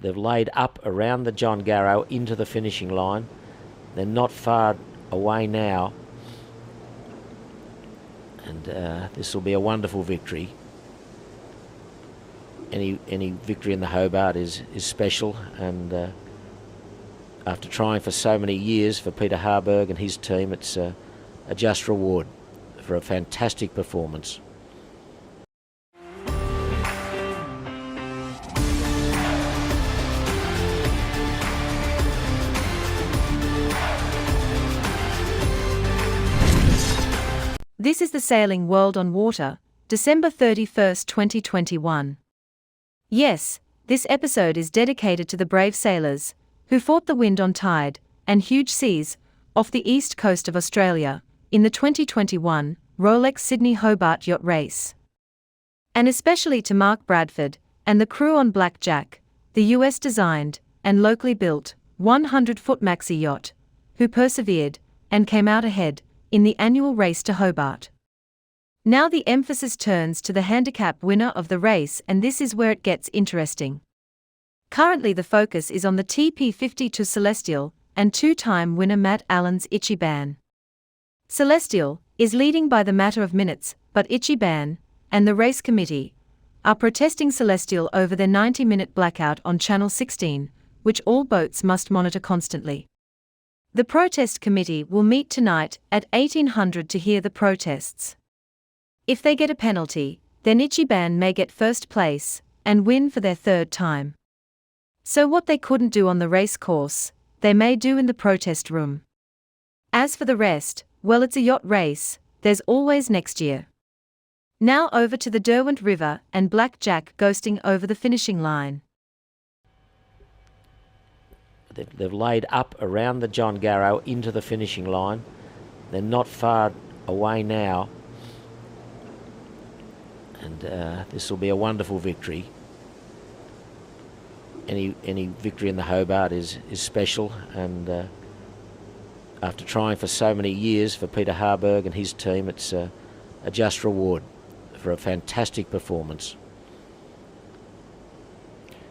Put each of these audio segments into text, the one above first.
They've laid up around the John Garrow into the finishing line. They're not far away now. And this will be a wonderful victory. Any victory in the Hobart is special, and after trying for so many years for Peter Harburg and his team, it's a just reward for a fantastic performance. This is the Sailing World on Water, December 31st, 2021. Yes, this episode is dedicated to the brave sailors who fought the wind on tide and huge seas off the east coast of Australia in the 2021 ROLEX Sydney Hobart Yacht Race. And especially to Mark Bradford and the crew on BlackJack, the US-designed and locally built 100-foot maxi yacht, who persevered and came out ahead in the annual race to Hobart. Now the emphasis turns to the handicap winner of the race, and this is where it gets interesting. Currently the focus is on the TP52 Celestial and two-time winner Matt Allen's Ichiban. Celestial is leading by the matter of minutes, but Ichiban and the race committee are protesting Celestial over their 90-minute blackout on Channel 16, which all boats must monitor constantly. The protest committee will meet tonight at 1800 to hear the protests. If they get a penalty, then Ichiban may get first place and win for their third time. So what they couldn't do on the race course, they may do in the protest room. As for the rest, well, it's a yacht race, there's always next year. Now over to the Derwent River and BlackJack ghosting over the finishing line. They've laid up around the John Garrow into the finishing line. They're not far away now. And this will be a wonderful victory. Any victory in the Hobart is special, and after trying for so many years for Peter Harburg and his team, it's a just reward for a fantastic performance.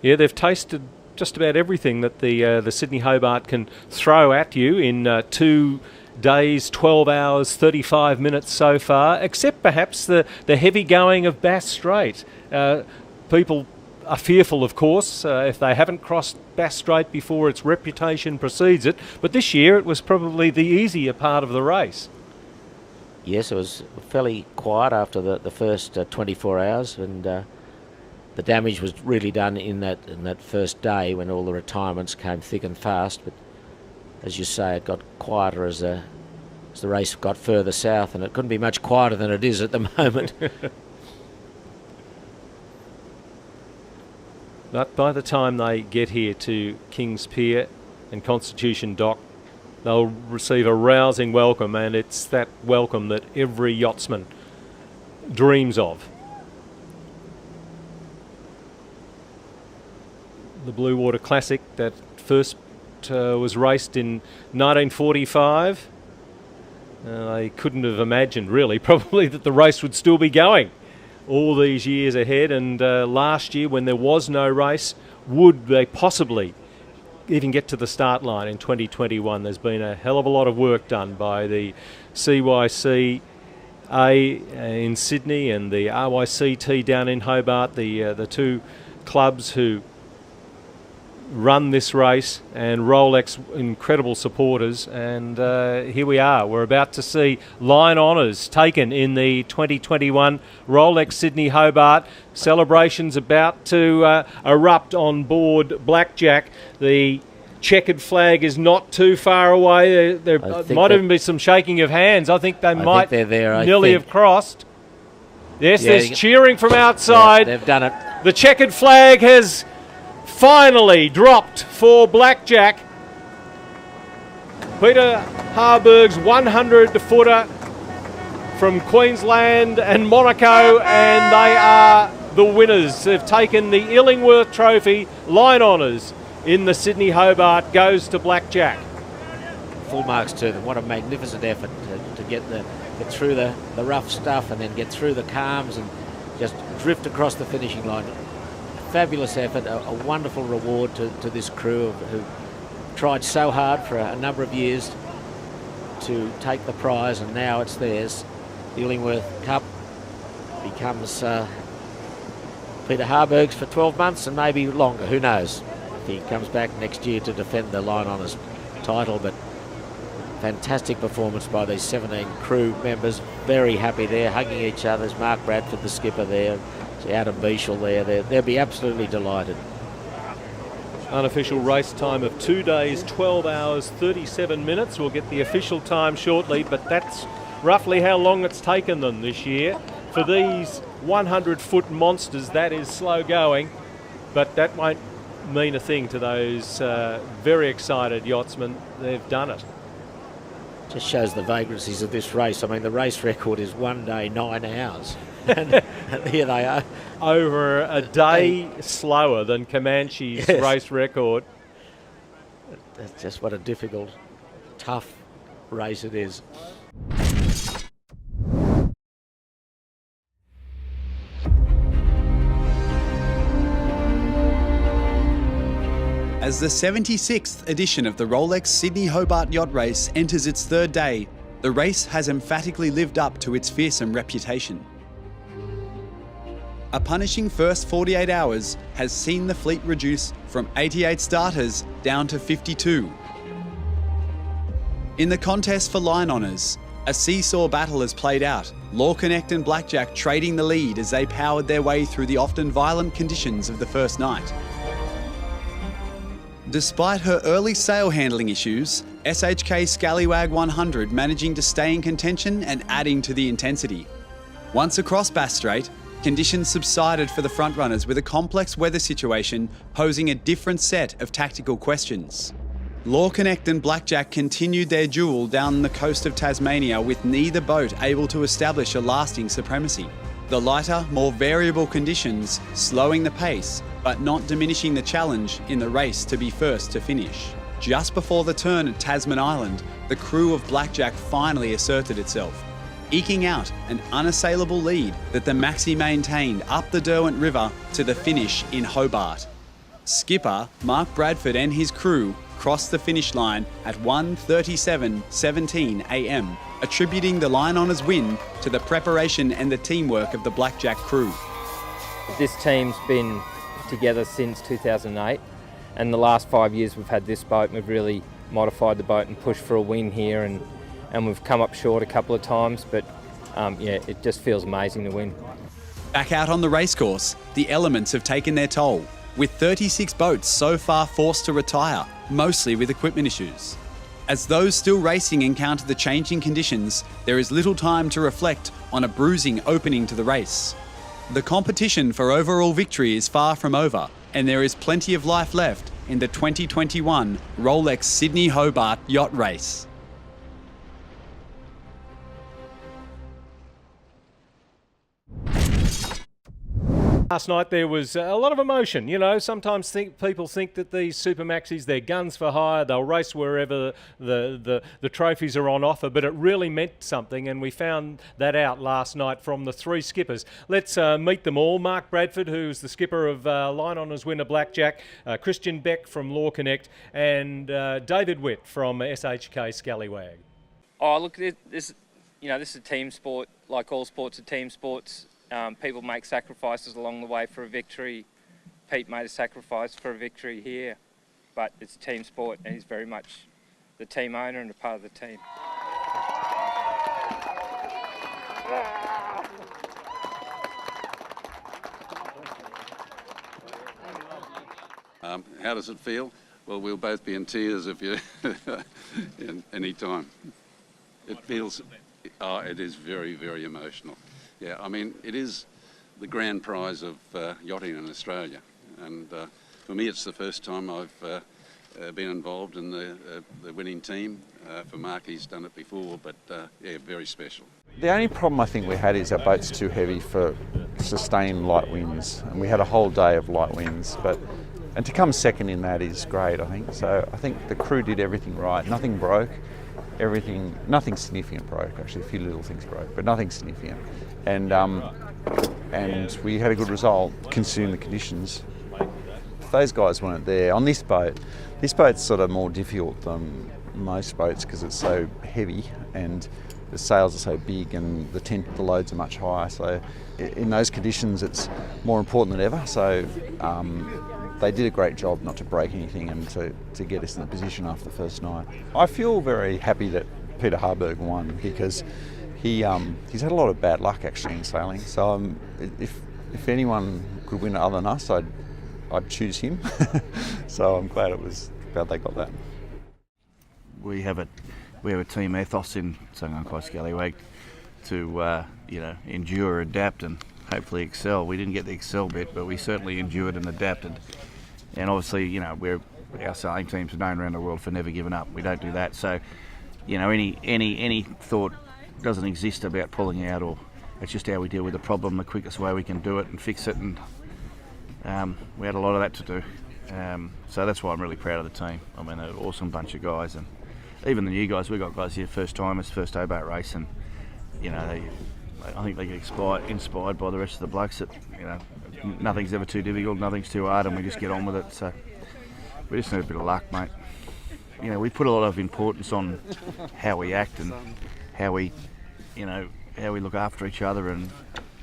Yeah, they've tasted just about everything that the Sydney Hobart can throw at you in 2 days, 12 hours, 35 minutes so far, except perhaps the heavy going of Bass Strait. People are fearful, of course, if they haven't crossed Bass Strait before, its reputation precedes it, but this year it was probably the easier part of the race. Yes, it was fairly quiet after the first 24 hours, and the damage was really done in that first day when all the retirements came thick and fast. But as you say, it got quieter as the race got further south, and it couldn't be much quieter than it is at the moment. But by the time they get here to Kings Pier and Constitution Dock, they'll receive a rousing welcome, and it's that welcome that every yachtsman dreams of. The Blue Water Classic that first was raced in 1945. They couldn't have imagined, really, probably, that the race would still be going all these years ahead. And last year, when there was no race, would they possibly even get to the start line in 2021? There's been a hell of a lot of work done by the CYCA in Sydney and the RYCT down in Hobart, the two clubs who run this race, and Rolex, incredible supporters. And here we are, we're about to see line honours taken in the 2021 Rolex Sydney Hobart. Celebrations about to erupt on board BlackJack. The checkered flag is not too far away. There might even be some shaking of hands. I think they're there, nearly have crossed. Yes, yeah, there's cheering from outside. Yeah, they've done it. The checkered flag has finally dropped for BlackJack. Peter Harburg's 100-footer from Queensland and Monaco, and they are the winners. They've taken the Illingworth Trophy. Line honours in the Sydney Hobart goes to BlackJack. Full marks to them. What a magnificent effort to get through the rough stuff and then get through the calms and just drift across the finishing line. fabulous effort, a wonderful reward to this crew who tried so hard for a number of years to take the prize, and now it's theirs. The Illingworth Cup becomes Peter Harburg's for 12 months and maybe longer, who knows, if he comes back next year to defend the Line Honours title. But fantastic performance by these 17 crew members, very happy there, hugging each other. There's Mark Bradford, the skipper there, Adam Beashel there. They'll be absolutely delighted. Unofficial race time of 2 days, 12 hours, 37 minutes. We'll get the official time shortly, but that's roughly how long it's taken them this year. For these 100-foot monsters, that is slow going, but that won't mean a thing to those very excited yachtsmen. They've done it. Just shows the vagrancies of this race. I mean, the race record is 1 day, 9 hours. And here they are. Over a day slower than Comanche's race record. That's just what a difficult, tough race it is. As the 76th edition of the ROLEX Sydney Hobart Yacht Race enters its third day, the race has emphatically lived up to its fearsome reputation. A punishing first 48 hours has seen the fleet reduce from 88 starters down to 52. In the contest for line honours, a seesaw battle has played out, Connect and BlackJack trading the lead as they powered their way through the often violent conditions of the first night. Despite her early sail handling issues, SHKScallywag 100 managing to stay in contention and adding to the intensity. Once across Bass Strait, conditions subsided for the frontrunners with a complex weather situation posing a different set of tactical questions. Connect and BlackJack continued their duel down the coast of Tasmania with neither boat able to establish a lasting supremacy. The lighter, more variable conditions slowing the pace but not diminishing the challenge in the race to be first to finish. Just before the turn at Tasman Island, the crew of BlackJack finally asserted itself, eking out an unassailable lead that the Maxi maintained up the Derwent River to the finish in Hobart. Skipper Mark Bradford and his crew crossed the finish line at 1:37:17 a.m, attributing the Line Honours win to the preparation and the teamwork of the BlackJack crew. This team's been together since 2008, and the last 5 years we've had this boat, and we've really modified the boat and pushed for a win here, and we've come up short a couple of times, but yeah, it just feels amazing to win. Back out on the racecourse, the elements have taken their toll, with 36 boats so far forced to retire, mostly with equipment issues. As those still racing encounter the changing conditions, there is little time to reflect on a bruising opening to the race. The competition for overall victory is far from over, and there is plenty of life left in the 2021 ROLEX Sydney Hobart Yacht Race. Last night there was a lot of emotion. You know, sometimes people think that these Super Maxis, they're guns for hire, they'll race wherever the trophies are on offer, but it really meant something, and we found that out last night from the three skippers. Let's meet them all. Mark Bradford, who's the skipper of Line Honours winner BlackJack, Christain Beck from Connect, and David Witt from SHKScallywag. Oh, look, this is a team sport. Like all sports are team sports. People make sacrifices along the way for a victory. Pete made a sacrifice for a victory here, but it's a team sport, and he's very much the team owner and a part of the team. How does it feel? Well, we'll both be in tears if you any time. It feels, it is very, very emotional. Yeah, I mean, it is the grand prize of yachting in Australia, and for me it's the first time I've been involved in the winning team. For Mark, he's done it before, but yeah, very special. The only problem I think we had is our boat's too heavy for sustained light winds, and we had a whole day of light winds, and to come second in that is great, I think. So I think the crew did everything right, nothing broke. everything, nothing significant broke. Actually, a few little things broke, but nothing significant. And we had a good result considering the conditions. If those guys weren't there on this boat's sort of more difficult than most boats because it's so heavy and the sails are so big and the loads are much higher. So in those conditions, it's more important than ever. So they did a great job not to break anything and to get us in the position after the first night. I feel very happy that Peter Harburg won because he's had a lot of bad luck actually in sailing. So if anyone could win other than us, I'd choose him. So I'm glad they got that. We have a team ethos in SHKScallywag to endure, adapt, and hopefully excel. We didn't get the excel bit, but we certainly endured and adapted. And obviously, our sailing teams are known around the world for never giving up. We don't do that. So, any thought doesn't exist about pulling out, or it's just how we deal with the problem, the quickest way we can do it and fix it. And we had a lot of that to do. So that's why I'm really proud of the team. I mean, they're an awesome bunch of guys, and even the new guys. We've got guys here first timers, first Hobart race, and I think they get inspired by the rest of the blokes that nothing's ever too difficult, nothing's too hard, and we just get on with it. So we just need a bit of luck, mate. We put a lot of importance on how we act and how we look after each other and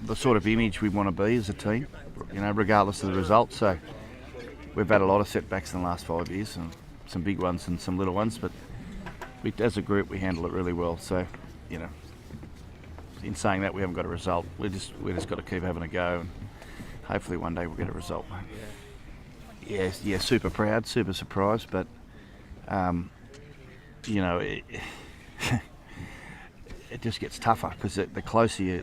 the sort of image we want to be as a team, regardless of the results. So we've had a lot of setbacks in the last 5 years, and some big ones and some little ones, but as a group we handle it really well. So, in saying that, we haven't got a result. We just got to keep having a go, and hopefully one day we'll get a result, mate. Yeah, super proud, super surprised, but it just gets tougher because the closer you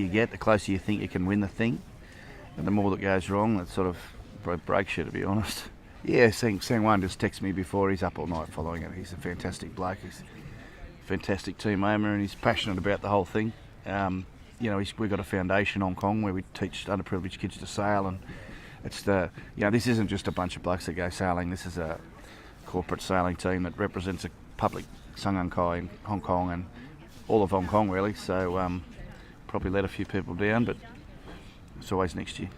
get, the closer you think you can win the thing, and the more that goes wrong, that sort of breaks you, to be honest. Yeah, Sang-Wan just texted me before. He's up all night following it. He's a fantastic bloke. He's a fantastic team owner, and he's passionate about the whole thing. We've got a foundation in Hong Kong where we teach underprivileged kids to sail, and it's this isn't just a bunch of blokes that go sailing. This is a corporate sailing team that represents a public Sangankai in Hong Kong and all of Hong Kong, really. So probably let a few people down, but it's always next year.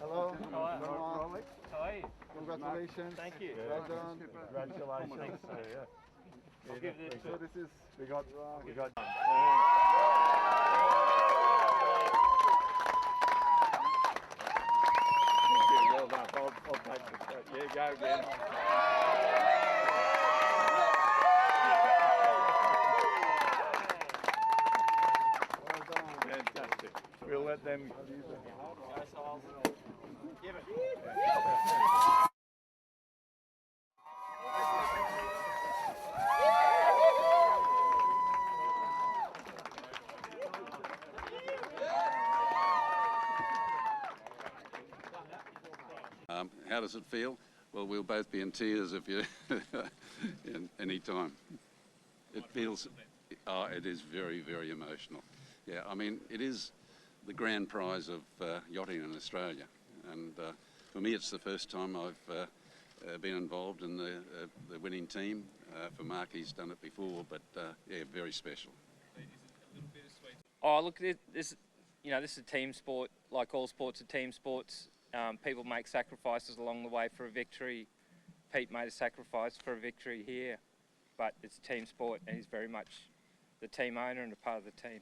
Hello. ROLEX. How are you? Congratulations. Thank you. Well done. Congratulations. I'll give this So this is we got. Well done. I'll take it. Yeah, go again. Well done. Fantastic. We'll let them. Give it. How does it feel? Well, we'll both be in tears if you in any time. It feels, it is very, very emotional. Yeah, I mean, it is the grand prize of yachting in Australia, and for me, it's the first time I've been involved in the winning team. For Mark, he's done it before, but yeah, very special. Oh, look, this is a team sport. Like all sports are team sports. People make sacrifices along the way for a victory. Pete made a sacrifice for a victory here, but it's a team sport, and he's very much the team owner and a part of the team.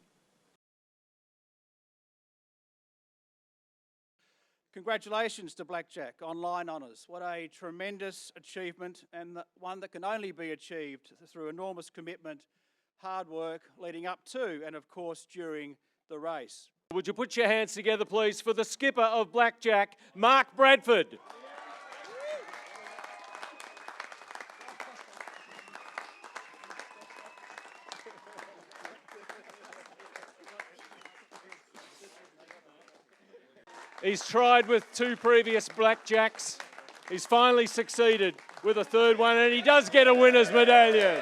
Congratulations to BlackJack on line honours. What a tremendous achievement, and one that can only be achieved through enormous commitment, hard work leading up to and of course during the race. Would you put your hands together, please, for the skipper of BlackJack, Mark Bradford. He's tried with 2 previous BlackJacks. He's finally succeeded with a 3rd one, and he does get a winner's medallion.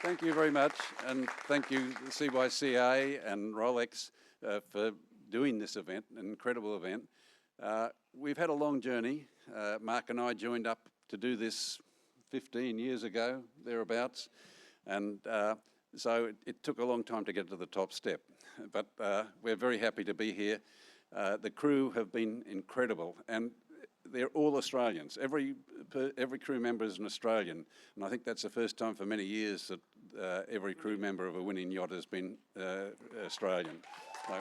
Thank you very much, and thank you CYCA and ROLEX for doing this event, an incredible event. We've had a long journey. Mark and I joined up to do this 15 years ago, thereabouts, and so it took a long time to get to the top step, but we're very happy to be here. The crew have been incredible, and they're all Australians. Every crew member is an Australian, and I think that's the first time for many years that every crew member of a winning yacht has been Australian. So,